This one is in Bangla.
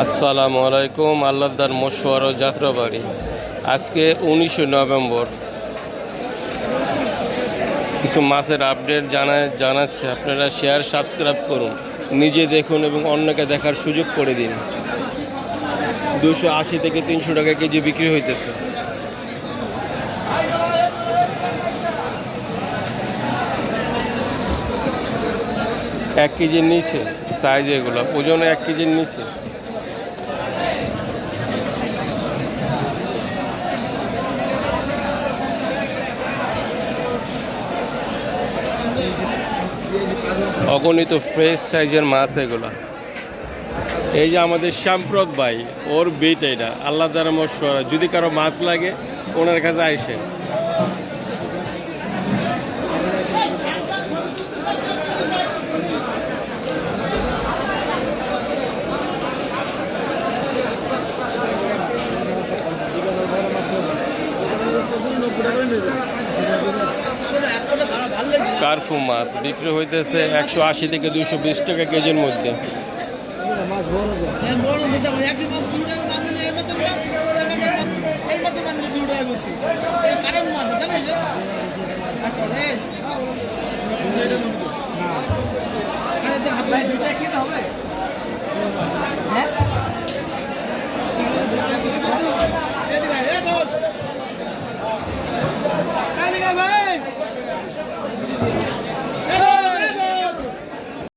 আসসালামু আলাইকুম। আল্লাহদার মশওয়ারা যাত্রাবাড়ি। আজকে 19 নভেম্বর। কিছু মাছের আপডেট জানাচ্ছে। আপনারা শেয়ার সাবস্ক্রাইব করুন, নিজে দেখুন এবং অন্যকে দেখার সুযোগ করে দিন। 280 থেকে 300 টাকা কেজি বিক্রি হইতেছে। এক কেজির নিচে সাইজ, এগুলো ওজন 1 কেজির নিচে। অগণিত ফ্রেশ সাইজের মাছ এগুলো। এই যে আমাদের শ্যামপ্রদ ভাই, ওর বিট এটা আল্লাহ দ্বারা মশওয়ারা। যদি কারো মাছ লাগে ওনার কাছে আইসে। কার্ফু মাছ বিক্রি হইতেছে 180 থেকে 220 টাকা কেজির মধ্যে।